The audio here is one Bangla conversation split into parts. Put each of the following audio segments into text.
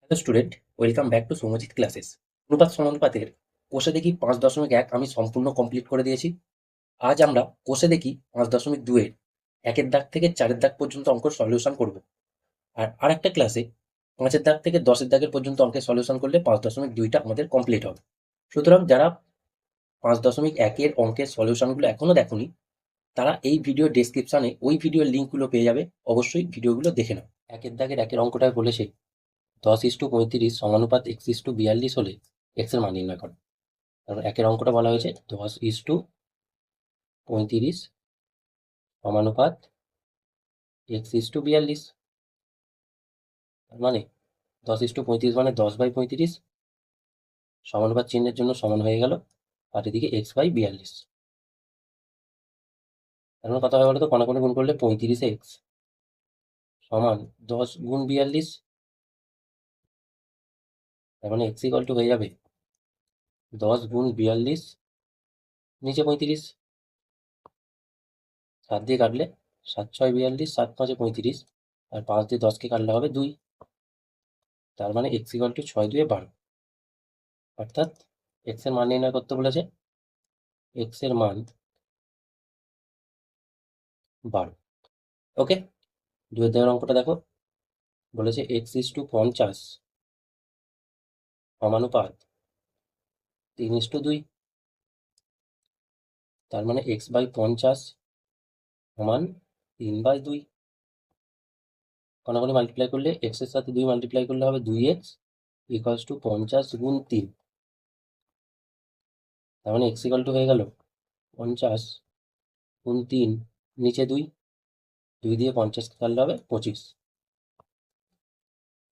Hello student, welcome back to Soumyajit classes. অনুপাত সমানুপাতের কোষে দেখি 5.1 আমি সম্পূর্ণ কমপ্লিট করে দিয়েছি। আজ আমরা কোষে দেখি 5.2 এর 1-এর দাগ থেকে 4-এর দাগ পর্যন্ত অঙ্ক সলিউশন করব। আর আরেকটা ক্লাসে 5-এর দাগ থেকে 10-এর দাগের পর্যন্ত অঙ্কের সলিউশন করলে 5.2টা আমাদের কমপ্লিট হবে। সুতরাং যারা 5.1-এর অঙ্কের সলিউশনগুলো এখনো দেখোনি, তারা এই ভিডিও ডেসক্রিপশনে ওই ভিডিওর লিঙ্কগুলো পেয়ে যাবে। অবশ্যই ভিডিওগুলো দেখে নাও। 1-এর দাগের 1-এর অঙ্কটায় বলেছে 10:35 সমানুপাত x:42 হলে x এর মান নির্ণয় করো। কারণ 1-এর অঙ্কটা বলা হয়েছে 10:35 সমানুপাত x:42। তার মানে 10:35 মানে 10/35 সমানুপাত চিহ্নের জন্য সমান হয়ে গেল, আর এদিকে x/42। তার মানে কত হয় বলো তো? কোণে গুণ করলে 35x সমান 10 গুণ 42। তার মানে x ইকুয়াল টু হয়ে যাবে 10 গুণ 42 নিচে 35। 7 দিয়ে কাটলে 7×6 42, 7×5 35, আর 5 দিয়ে 10কে কাটলে হবে 2। তার মানে x ইকুয়াল টু 6×2 12। অর্থাৎ x এর মান নির্ণয় করতে বলেছে, x এর মান 12। ওকে, 2-এর দাগের অঙ্কটা দেখো, বলেছে x:50 সমানুপাত 3:2। তার মানে x/50 সমান 3/2। কোণাকুণি মাল্টিপ্লাই করলে x এর সাথে 2 মাল্টিপ্লাই করলে হবে 2x ইকুয়ালস টু 50 গুণ 3। তার মানে x ইকুয়াল টু হয়ে গেল 50 গুণ 3 নিচে 2, 2 দিয়ে 50কে কাটলে হবে 25।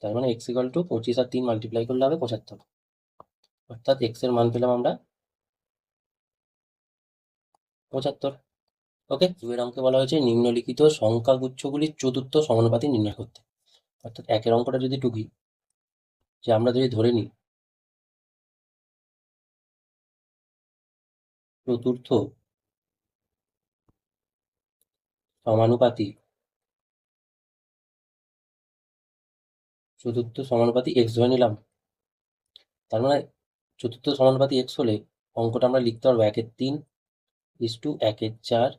তার মানে x ইকুয়াল টু 25 আর 3 মাল্টিপ্লাই করলে হবে 75। অর্থাৎ x এর মান পেলাম আমরা 75। ওকে, 2-এর অঙ্কে বলা হয়েছে নিম্নলিখিত সংখ্যাগুচ্ছগুলির চতুর্থ সমানুপাতি নির্ণয় করতে। অর্থাৎ 1-এর অঙ্কটা যদি টুকি, যে আমরা যদি ধরে নিই চতুর্থ সমানুপাতি x ধরে নিলাম। তার মানে চতুর্থ সমানুপাতি x হলে অঙ্কটা আমরা লিখতে পারবো 1/3:1/4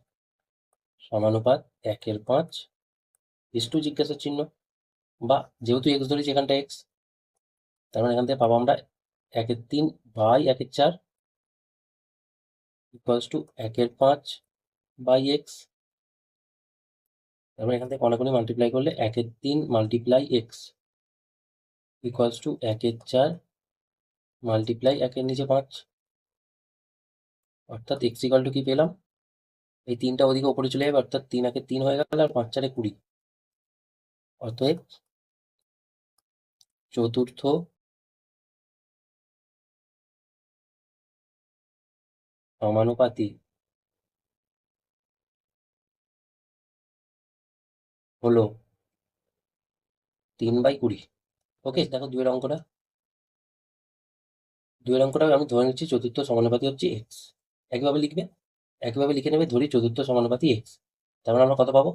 সমানুপাত 1/5 জিজ্ঞাসার চিহ্ন, বা যেহেতু x ধরেছি এখানটা x, তার মানে এখান থেকে পাবো আমরা 1/3/1/4 ইকুয়ালস টু 1/5/x। তার মানে এখান থেকে কোণাকুণি মাল্টিপ্লাই করলে 1/3 multiply x equals to 1/4 multiply 1-এর নিচে 5। অর্থাৎ x ইকুয়াল টু কি পেলাম? এই 3টা ওদিকে উপরে চলে যাবে, অর্থাৎ 3 হয়ে গেল, আর 5×4 20। অতএব চতুর্থ সমানুপাতি হলো 3/20। ওকে, দেখো 2-এর অঙ্কটা, 2-এর অঙ্কটা আমি ধরে নিচ্ছি চতুর্থ সমানুপাতি হচ্ছে x। একইভাবে লিখবে, একইভাবে লিখে নেবে, ধরি চতুর্থ সমানুপাতি x। তার মানে আমরা কত পাবো?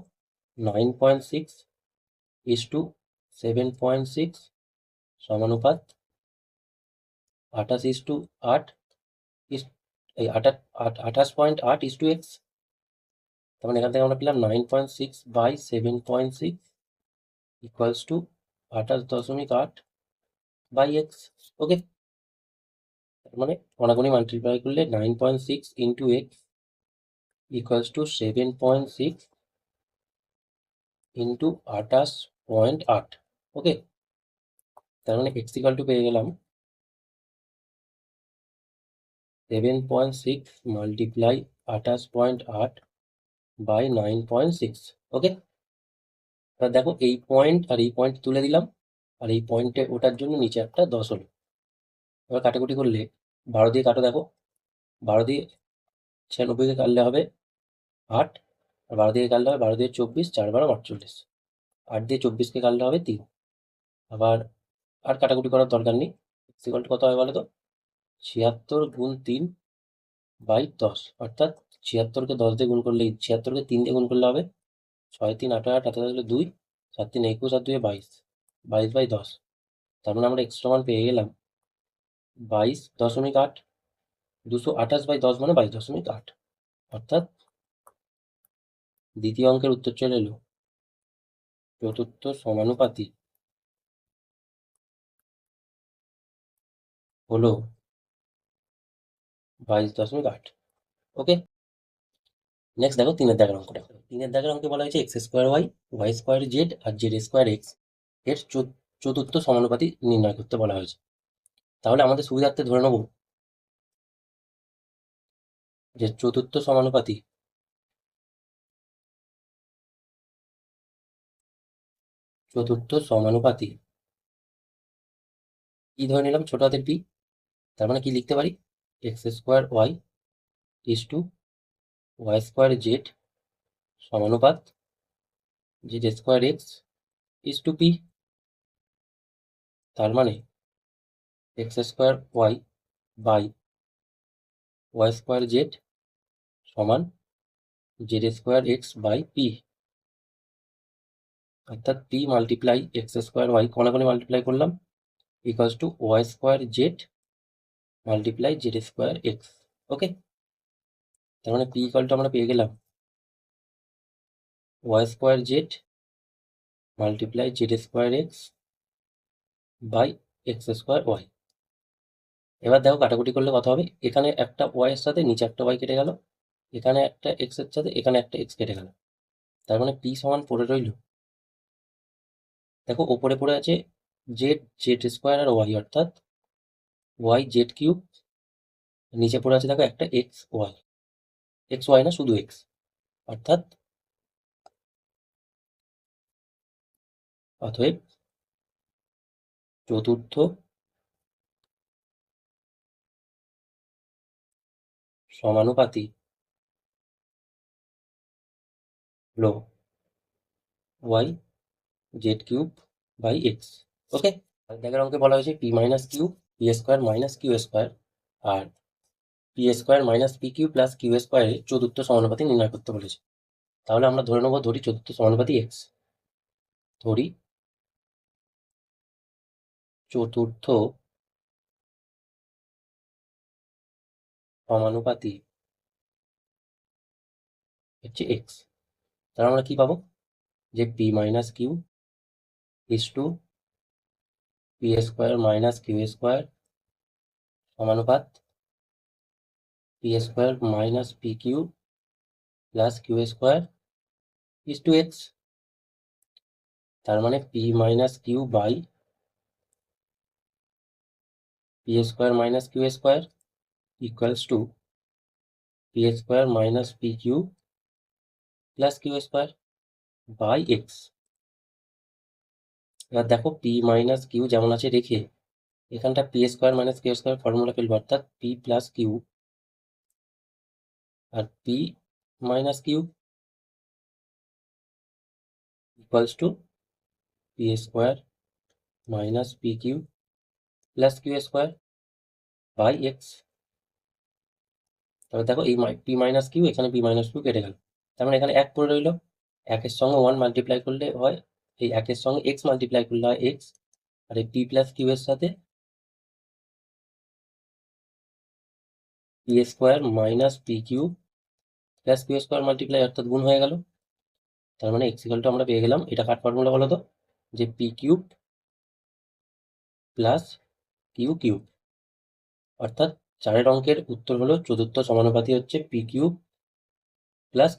9.6:7.6 সমানুপাত 28:8 এই 28.8:x। তার মানে এখান থেকে আমরা পেলাম 9.6/7.6 ইকুয়ালস টু 28.8/x। ওকে, তার মানে কোণাকুণি মাল্টিপ্লাই করলে 9.6 into x equals to 7.6 into 28.8। ওকে, তার মানে এক্স ইকুয়াল টু পেয়ে গেলাম 7.6 মাল্টিপ্লাই 28.8/9.6। ওকে, এবার দেখো এই পয়েন্ট আর এই পয়েন্ট তুলে দিলাম, আর এই পয়েন্টে ওঠার জন্য নিচে একটা 10 হলো। এবার কাটাকুটি করলে 12 দিয়ে কাটো, দেখো 12 দিয়ে 96কে কাটলে হবে 8, আর 12 দিয়ে কাটলে হবে 12 দিয়ে 24, 4×12 48, 8 দিয়ে 24কে কাটলে হবে 3। আবার আর কাটাকুটি করার দরকার নেই। ইকুয়াল টু কত হয় বলো তো? 76 গুণ 3/10। অর্থাৎ 76কে 10 দিয়ে গুণ করলে, 76কে 3 দিয়ে গুণ করলে হবে 6 3 18 8 18 হলো 2, 7 3 21 আর 2 22, 22/10। তার মানে আমরা এক্সট্রা মান পেয়ে গেলাম 22.8। 228/10 মানে 22.8। অর্থাৎ দ্বিতীয় অঙ্কের উত্তর চলে এলো চতুর্থ সমানুপাতি হলো 22.8। ওকে, নেক্সট দেখো তিনের দাগের অঙ্কটা। তিনের দাগের অঙ্কে বলা হয়েছে x square y, y square z আর জেড স্কোয়ার এক্স এর চতুর্থ সমানুপাতি নির্ণয় করতে বলা হয়েছে। তাহলে আমাদের সুবিধার্থে ধরে নেব যে চতুর্থ সমানুপাতি কি ধরে নিলাম, ছোট হাতের পি। তার মানে কি লিখতে পারি, x square y is to y square z সমানুপাত z square x is to p. তার মানে x square y by y square z সমান z square x by p. অর্থাৎ p multiply x square y কোনাকুনি মাল্টিপ্লাই করলাম equals to y square z multiply z square x. Okay, তার মানে পি ইকুয়াল টু আমরা পেয়ে গেলাম y square z multiply z square x by x square y. এবার দেখো কাটাকুটি করলে কত হবে, এখানে একটা ওয়াই এর সাথে নিচে একটা ওয়াই কেটে গেল, এখানে একটা এক্স এর সাথে এখানে একটা এক্স কেটে গেল। তার মানে পি সমান পড়ে রইল, দেখো ওপরে পড়ে আছে জেড জেড স্কোয়ার আর ওয়াই অর্থাৎ ওয়াই জেড কিউব, নিচে পড়ে আছে দেখো একটা এক্স ওয়াই, এক্স ওয়াই না শুধু এক্স, অর্থাৎ অতএব চতুর্থ সমানুপাতি হলো y z cube by x. Okay, দেখের অঙ্কে বলা হয়েছে p minus q p square minus q square আর p square minus p q plus q স্কোয়ারের চতুর্থ সমানুপাতি নির্ণয় করতে বলেছে। তাহলে আমরা ধরে নেবো, ধরি চতুর্থ সমানুপাতি এক্স, ধরি চতুর্থ সমানুপাতি হচ্ছে এক্স। তাহলে আমরা কি পাবো, যে p minus q is to p square minus q square সমানুপাত p square minus p q plus q square is to x. তার মানে p minus q by p square minus q square equals to p square minus p q plus q square by x. এবার দেখো পি মাইনাস কিউ যেমন আছে রেখে এখানটা p square minus q square formula ফেলবো, অর্থাৎ p plus q R P minus q equals to p square minus p q plus q square by x. তবে দেখো এই পি মাইনাস কিউ এখানে পি মাইনাস কিউ কেটে গেল, তার মানে এখানে এক পড়ে রইল, একের সঙ্গে ওয়ান মাল্টিপ্লাই করলে হয়, এই একের সঙ্গে এক্স মাল্টিপ্লাই করলে হয় এক্স, আর এই পি প্লাস কিউ এর সাথে p square minus p q plus q square multiply অর্থাৎ গুণ হয়ে গেল। তার মানে এক্স ইকুয়াল টু আমরা পেয়ে গেলাম, এটা কাট ফর্মুলা বলো তো, যে p cube plus q cube. অর্থাৎ চারের অঙ্কের উত্তর হলো চতুর্থ সমানুপাতি হচ্ছে p cube plus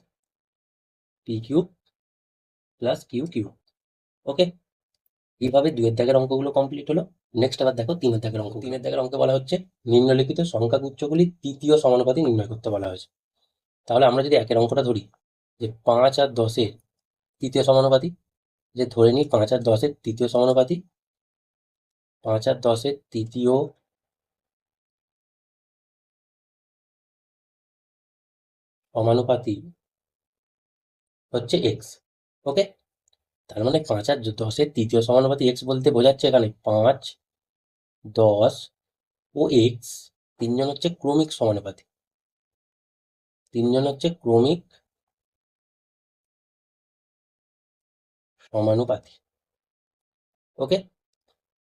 q cube. Okay, এইভাবে দুয়ের দাগের অঙ্কগুলো কমপ্লিট হলো। নেক্সট আবার দেখো তিনের দাগের অঙ্ক। তিনের দাগের অঙ্কে বলা হচ্ছে নিম্নলিখিত সংখ্যাগুচ্ছগুলি তৃতীয় সমানুপাতি নির্ণয় করতে বলা হয়েছে। তাহলে আমরা যদি একের অঙ্কটা ধরি, যে 5 আর 10-এর তৃতীয় সমানুপাতি, যে ধরে নিই 5 আর 10-এর তৃতীয় সমানুপাতি, 5 আর 10-এর তৃতীয় সমানুপাতি হচ্ছে এক্স। ওকে, তার মানে 5 আর 10-এর তৃতীয় সমানুপাতি এক্স বলতে বোঝাচ্ছে এখানে 5, 10 ও এক্স তিনজন হচ্ছে ক্রমিক সমানুপাতি, তিনজন হচ্ছে ক্রমিক সমানুপাতি। ওকে,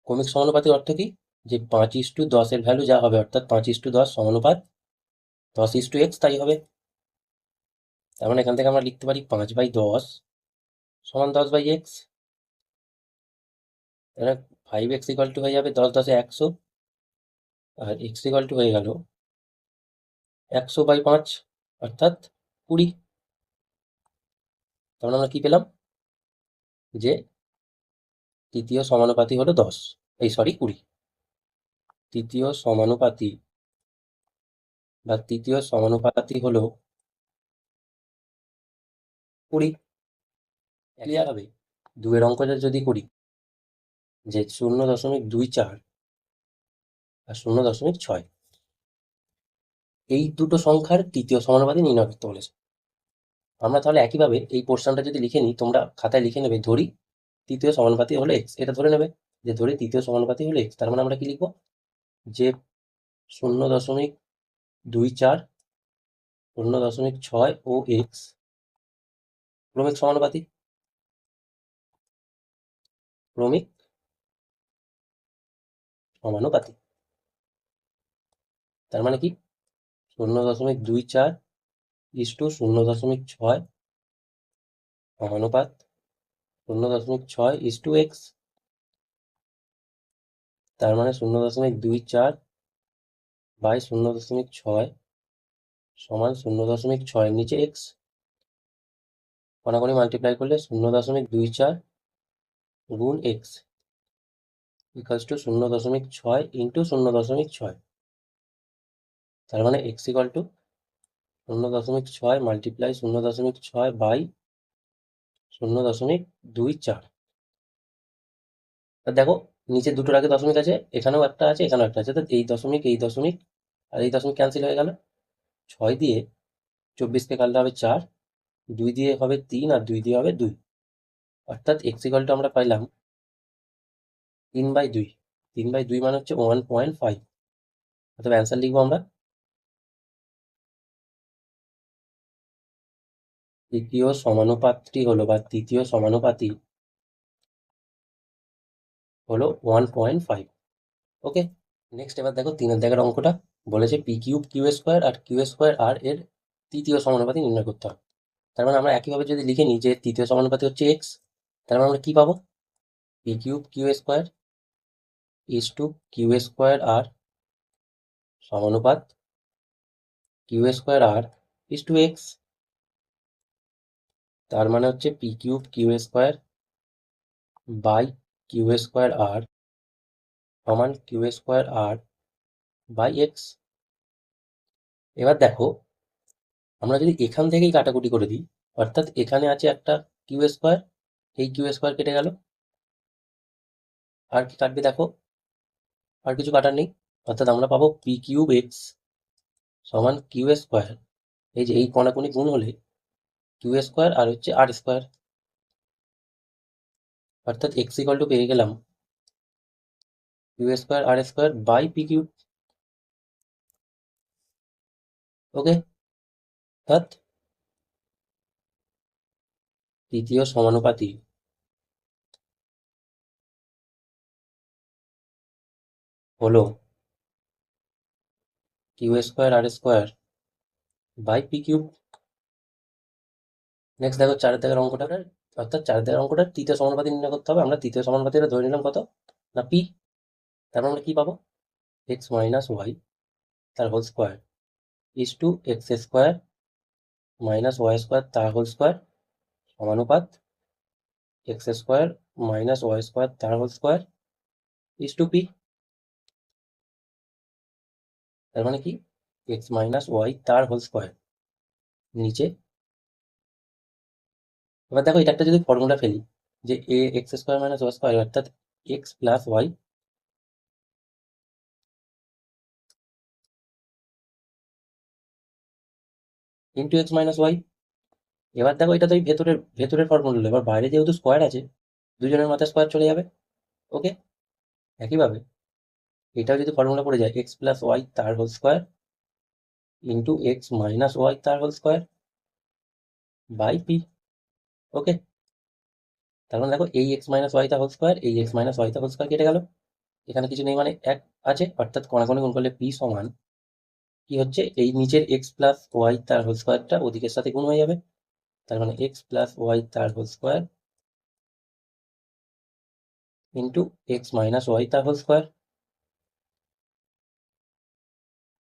ক্রমিক সমানুপাতির অর্থ কি? যে 5:10 ভ্যালু যা হবে, অর্থাৎ 5:10 সমানুপাত 10:x, তাই হবে। তার মানে এখান থেকে আমরা লিখতে পারি 5/10 সমান 10/x। তাহলে 5x হয়ে যাবে 10×10 = 100, আর x হয়ে গেল 100/5, অর্থাৎ 20। তাহলে আমরা কি পেলাম? যে তৃতীয় সমানুপাতি হলো 20। তৃতীয় সমানুপাতি হলো 20। ক্লিয়ার হবে? 2-এর অঙ্কটা যদি করি, যে 0.24 আর 0.6, এই দুটো সংখ্যার তৃতীয় সমানুপাতি নির্ণয় করতে বলেছে। আমরা তাহলে একইভাবে এই পোর্শনটা যদি লিখে নিই, তোমরা খাতায় লিখে নেবে, ধরি তৃতীয় সমানুপাতি হলো x। এটা ধরে নেবে যে ধরি তৃতীয় সমানুপাতি হলো x। তার মানে আমরা কি লিখবো? যে 0.24, 0.6 ও x ক্রমিক সমানুপাতি। তার মানে কি? 0.24 ইস্টু 0.6 সমানুপাত 0.6 ইস্টু x। তার মানে 0.24/0.6 সমান 0.6 এর নিচে x। কোনাকুনি মাল্টিপ্লাই করলে 0.24 গুণ x ইকুয়ালস টু 0.6 ইন্টু 0.6। তার মানে x equal to 0.6 multiply 0.6 by 0.24। দেখো নিচে দুটোর আগে দশমিক আছে, এখানেও একটা আছে, এখানেও একটা আছে, অর্থাৎ এই দশমিক আর এই দশমিক ক্যান্সেল হয়ে গেল। 6 দিয়ে 24কে কাটলে হবে 4, 2 দিয়ে হবে 3, আর 2 দিয়ে হবে 2, অর্থাৎ x ইকুয়াল টু আমরা পাইলাম 3/2। 3/2 মানে হচ্ছে 1.5। অর্থাৎ অ্যান্সার লিখবো আমরা তৃতীয় সমানুপাতি হলো 1.5। ওকে, নেক্সট এবার দেখো 3-এর দাগের অঙ্কটা বলেছে p³ q² আর q² এর তৃতীয় সমানুপাতি নির্ণয় করতে হবে। তার মানে আমরা একইভাবে যদি লিখে নিই যে তৃতীয় সমানুপাতি হচ্ছে x, তার মানে আমরা কি পাবো? p³ q² is to q² সমানুপাত q² ইজ টু x। তার মানে হচ্ছে p³ q² বাই q² সমান q² বাই x। এবার দেখো আমরা যদি এখান থেকেই কাটাকুটি করে দিই, অর্থাৎ এখানে আছে একটা q², এই q² কেটে গেল, আর কি কাটবে দেখো? আর কিছু কাটার নেই, অর্থাৎ আমরা পাবো p³ x সমান q²। এই যে এই কোনাকুনি গুণ হলে q² আর হচ্ছে r², অর্থাৎ x ইকুয়াল টু পেয়ে গেলাম q² r² বাই p³। ওকে, অর্থাৎ তৃতীয় সমানুপাতি হলো q² r² by p³। Next দেখো 4-এর দাগের অঙ্কটা, অর্থাৎ 4-এর দাগের অঙ্কটা তৃতীয় সমানুপাতি নির্ণয় করতে হবে। আমরা তৃতীয় সমানুপাতিটা ধরে নিলাম কত না p। তার মানে আমরা কি পাবো? x মাইনাস ওয়াই তার whole square is to x² minus y² তার হোল স্কোয়ার সমানুপাত x² মাইনাস y² তার whole square is to p। তার মানে কি? x মাইনাস ওয়াই তার হোল স্কোয়ার নিচে। এবার দেখো এটা একটা যদি ফর্মুলা ফেলি, যে a x² মাইনাস y² অর্থাৎ x plus y into x minus y. এবার দেখো এটা তো এই ভেতরের ফর্মুলা, এবার বাইরে যেহেতু স্কোয়ার আছে, দুজনের মাথায় স্কোয়ার চলে যাবে। ওকে, একইভাবে এটাও যদি ফর্মুলা পড়ে যায়, এক্স প্লাস ওয়াই তার whole square into x minus y তার whole square by p. Okay, তার মানে দেখো এই এক্স মাইনাস ওয়াই তার হোল স্কোয়ার, এই এক্স মাইনাস ওয়াই তার হোল স্কোয়ার কেটে গেল, এখানে কিছু নেই মানে এক আছে, অর্থাৎ কোণাকুণি গুণ করলে পি সমান কি হচ্ছে, এই নিচের এক্স প্লাস ওয়াই তার হোল স্কোয়ারটা ওদিকের সাথে গুণ হয়ে যাবে, তার মানে এক্স প্লাস ওয়াই তার whole square into x minus y তার হোল স্কোয়ার।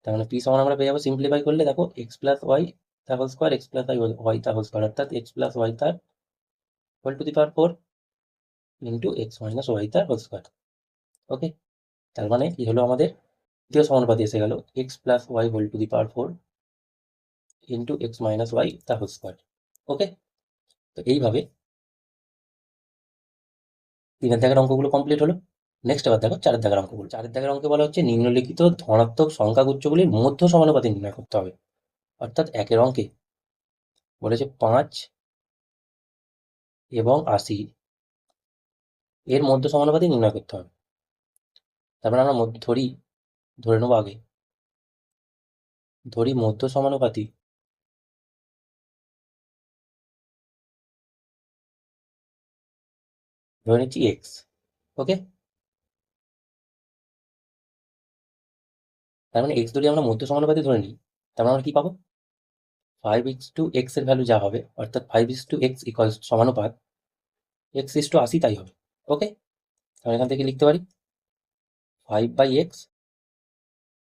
তার মানে পি সমান আমরা পেয়ে যাবো সিম্পলিফাই করলে, দেখো এক্স প্লাস ওয়াই তার whole square, x plus y তার হোল স্কোয়ার, অর্থাৎ এক্স প্লাস ওয়াই তার whole to the power 4 into x minus y তার হোল স্কোয়ার। ওকে, তার মানে কি হলো, আমাদের দ্বিতীয় সমানুপাতি এসে গেল x plus y whole to the power 4 into x minus y তার হোল স্কোয়ার। ওকে, তো এইভাবে 3-এর দাগের অঙ্কগুলো কমপ্লিট হলো। নেক্সট আবার দেখো 4-এর দাগের অঙ্কগুলো। 4-এর দাগের অঙ্কে বলা হচ্ছে নিম্নলিখিত ধনাত্মক সংখ্যাগুচ্ছগুলির মধ্য সমানুপাতি নির্ণয় করতে হবে। অর্থাৎ 1-এর অঙ্কে বলেছে 5 এবং 80 এর মধ্য সমানুপাতি নির্ণয় করতে হবে। তারপরে আমরা ধরে নেবো আগে, ধরি মধ্য সমানুপাতি ধরে নিচ্ছি এক্স। ওকে, তার মানে এক্স যদি আমরা মধ্য সমানুপাতি ধরে নিই, তার মানে আমরা কি পাবো, 5:x এর ভ্যালু যা হবে, অর্থাৎ 5:x ইকুয়ালস সমানুপাত x:80 তাই হবে। ওকে, তাহলে এখান থেকে লিখতে পারি 5/x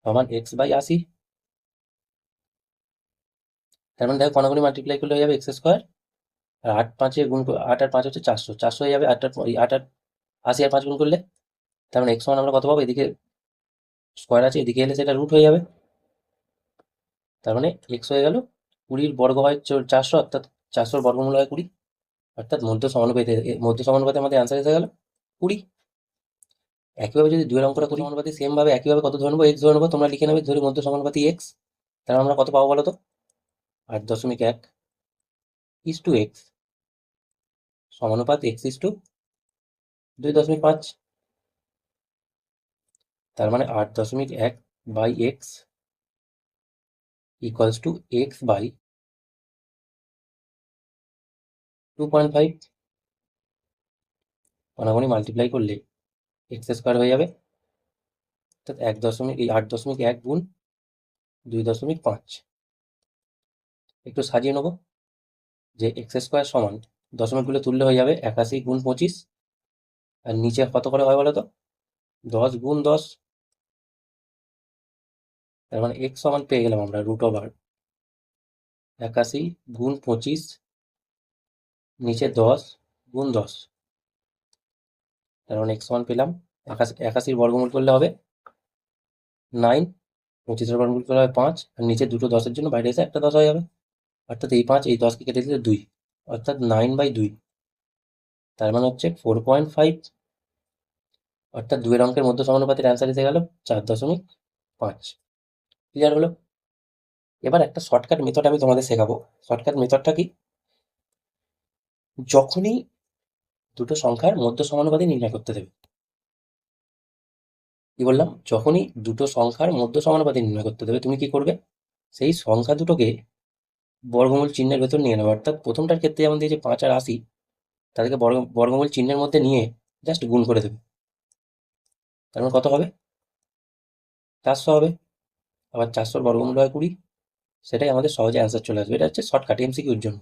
সমান x/80। তার মানে দেখো কোনাকুনি মাল্টিপ্লাই করলে হয়ে যাবে এক্স স্কোয়ার, আর 8 আর 5 হচ্ছে 400, 400 হয়ে যাবে 80 আর 5 গুণ করলে। তার মানে এক্স সমান আমরা কত পাবো, এদিকে স্কোয়ার আছে, এদিকে এলে সেটা রুট হয়ে যাবে। তার মানে এক্স হয়ে গেল 20 বর্গ হয় 400, অর্থাৎ 400 বর্গমূল হয় 20, অর্থাৎ মধ্য সমানুপাতে আমাদের অ্যান্সার এসে গেল 20। একইভাবে যদি দুয়ের অঙ্কটা করি সমানুপাতি সেম ভাবে একইভাবে কত ধরে নেবো, এক্স ধরে নেবো, তোমরা লিখে নেবে ধরি মধ্য সমানুপাতি এক্স। তাহলে আমরা কত পাবো বলো তো, 8.1 ইস to x সমানুপাত x is two 2.5। তার মানে 8.1/x equals to x by 2.5। কোনাকুনি মাল্টিপ্লাই করলে এক্স স্কোয়ার হয়ে যাবে, অর্থাৎ 8.1 গুণ 2.5। একটু সাজিয়ে নেবো যে এক্স স্কোয়ার সমান দশমিকগুলো তুললে হয়ে যাবে 81 গুণ 25, আর নিচে কত করে হয় বলো তো, 10 গুণ 10। তার মানে এক্স সমান পেয়ে গেলাম আমরা √ওভার 81 গুণ 25 নিচে 10 গুণ 10। তার মানে এক্স সমান পেলাম 81 বর্গমূল করলে হবে 9, 25-এর বর্গমূল করলে হবে 5, আর নিচে দুটো 10-এর জন্য বাইরে এসে একটা 10 হয়ে যাবে, অর্থাৎ এই 5 এই 10কে কেটে দিলে 2, অর্থাৎ 9/2। তার মানে হচ্ছে 4.5, অর্থাৎ দুয়ের অঙ্কের মধ্য সমানুপাতির অ্যান্সার এসে গেল 4.5। ক্লিয়ার হলো? এবার একটা শর্টকাট মেথড আমি তোমাদের শেখাবো। শর্টকাট মেথডটা কি, যখনই দুটো সংখ্যার মধ্য সমানুপাতি নির্ণয় করতে দেবে, কি বললাম, যখনই দুটো সংখ্যার মধ্য সমানুপাতি নির্ণয় করতে দেবে, তুমি কি করবে, সেই সংখ্যা দুটোকে বর্গমূল চিহ্নের ভেতর নিয়ে নেবে। অর্থাৎ প্রথমটার ক্ষেত্রে যেমন দিয়েছে 5 আর 80, তাদেরকে বর্গমূল চিহ্নের মধ্যে নিয়ে জাস্ট গুণ করে দেবে। তার মানে কত হবে, 400 হবে। আবার 400 বর্গমূল হয় 20, সেটাই আমাদের সহজে অ্যান্সার চলে আসবে। এটা হচ্ছে শর্টকাট এমসিকিউর জন্য।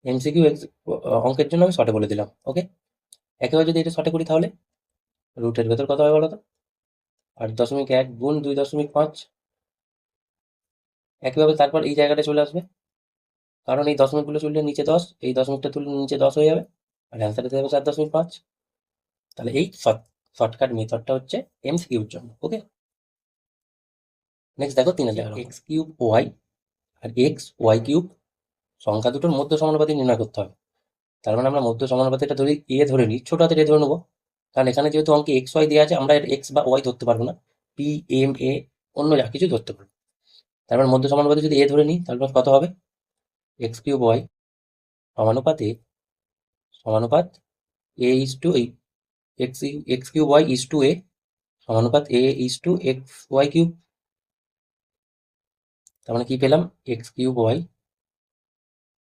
এমসিকিউ অঙ্কের জন্য আমি শর্টে বলে দিলাম। ওকে, একেবারে যদি এটা শর্টে করি তাহলে রুটের ভেতর কত হবে বলো তো, 8.1 গুণ 2.5। একইভাবে তারপর এই জায়গাটা চলে আসবে, কারণ এই দশমিকগুলো তুললে নিচে 10, এই দশমিকটা তুললে নিচে 10 হয়ে যাবে, আর অ্যান্সার হতে যাবে 4.5। তাহলে এই শর্টকাট মেথডটা হচ্ছে এমসিকিউর জন্য। ওকে, নেক্সট দেখো 3 জায়গা এক্স কিউব ওয়াই আর এক্স ওয়াই কিউব সংখ্যা দুটোর মধ্য সমানুপাতি নির্ণয় করতে হবে। তার মানে আমরা মধ্য সমানুপাতিটা ধরি ধরে নিই, ছোট হাতের ধরে নেবো, কারণ এখানে যেহেতু অঙ্কে এক্স ওয়াই দেওয়া আছে, আমরা এর এক্স বা ওয়াই ধরতে পারবো না, পি এম এ অন্য যা কিছু ধরতে পারবো। তারপর মধ্য সমানুপাতি যদি ধরে নিই, তারপর কত হবে, x cube Y সমানুপাত A is to এই x cube Y is two A সমানুপাত A is to x y cube. তার মানে কি পেলাম, এক্স কিউব ওয়াই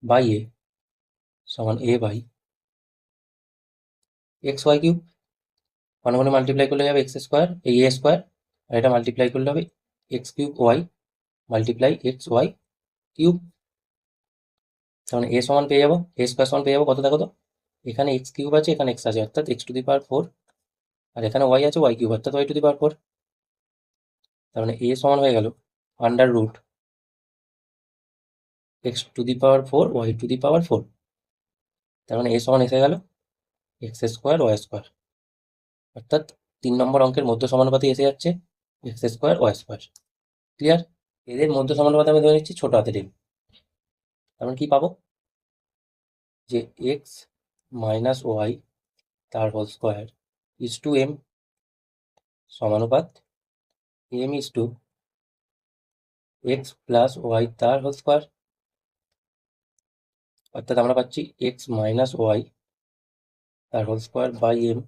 বাই এ সমান এ বাই এক্স ওয়াই কিউব। ঘন মাল্টিপ্লাই করলে যাবে এক্স স্কোয়ার, এই এ স্কোয়ার, আর এটা মাল্টিপ্লাই করলে হবে x cube y multiply x y cube. তার মানে এ সমান পেয়ে যাবো, এ স্কোয়ার সমান পেয়ে যাবো কত দেখো তো, এখানে এক্স কিউব আছে, এখানে এক্স আছে, অর্থাৎ এক্স টু দি পাওয়ার 4, আর এখানে ওয়াই আছে, ওয়াই কিউব, অর্থাৎ ওয়াই টু দি পাওয়ার 4। তার মানে এ সমান হয়ে গেল under root x to the power 4 y to the power 4। তার মানে এ সমান এসে গেল এক্স স্কোয়ার ওয়াই স্কোয়ার, অর্থাৎ 3 নম্বর অঙ্কের মধ্য সমানুপাতি এসে যাচ্ছে x square y square. Clear? এদের মধ্য সমানুপাত আমি ধরে নিচ্ছি ছোট হাতের এম। তার মানে কি পাবো, যে এক্স মাইনাস ওয়াই তার whole square is to m সমানুপাত m is to x plus y তার হোল স্কোয়ার, অর্থাৎ আমরা পাচ্ছি এক্স মাইনাস ওয়াই তার হোল স্কোয়ার বাই এম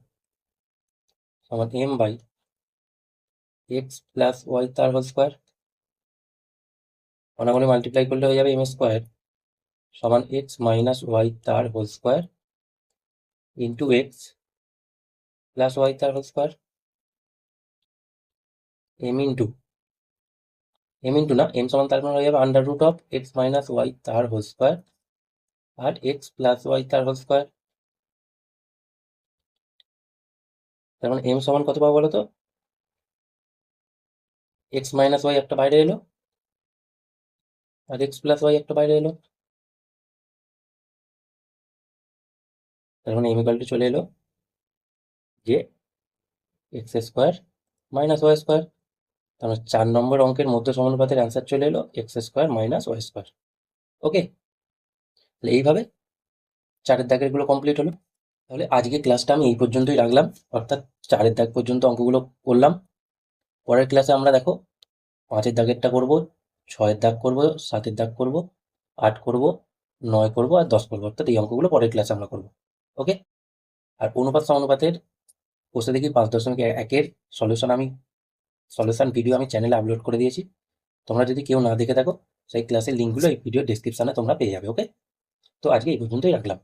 সমান m by x plus y তার হোল স্কোয়ার। অনাগণে মাল্টিপ্লাই করলে হয়ে যাবে এম স্কোয়ার সমান এক্স মাইনাস ওয়াই তার whole square into x plus y তার হোল স্কোয়ার। এম ইন্টু না, এম সমান তার মানে হয়ে যাবে under root of x minus y তার হোল স্কোয়ার আর এক্স প্লাস ওয়াই তার হোল স্কোয়ার। তার মানে এম সমান কত পাবো বলো তো, এক্স মাইনাস ওয়াই একটা বাইরে এলো আর এক্স প্লাস ওয়াই একটা বাইরে এলো। তার মানে এম ইকুয়াল টু চলে এলো যে x square minus y square. তার মানে 4 নম্বর অঙ্কের মধ্য সমানুপাতের অ্যান্সার চলে এলো x square minus y square. Okay, তাহলে এইভাবে 4-এর দাগের গুলো কমপ্লিট হলো। তাহলে আজকে ক্লাসটা আমি এই পর্যন্তই রাখলাম, অর্থাৎ 4-এর দাগ পর্যন্ত অঙ্কগুলো করলাম। পরের ক্লাসে আমরা দেখো 5-এর দাগেরটা করবো, 6-এর দাগ করবো, 7-এর দাগ করবো, 8 করবো, 9 করবো আর 10 করবো, অর্থাৎ এই অঙ্কগুলো পরের ক্লাসে আমরা করবো। ওকে, আর অনুপাত সমানুপাতের বসে দেখি 5.1-এর সলিউশন ভিডিও আমি চ্যানেলে আপলোড করে দিয়েছি। তোমরা যদি কেউ না দেখে থাকো সেই ক্লাসের লিঙ্কগুলো এই ভিডিও ডেসক্রিপশনে তোমরা পেয়ে যাবে। ওকে, তো আজকে এই পর্যন্তই রাখলাম।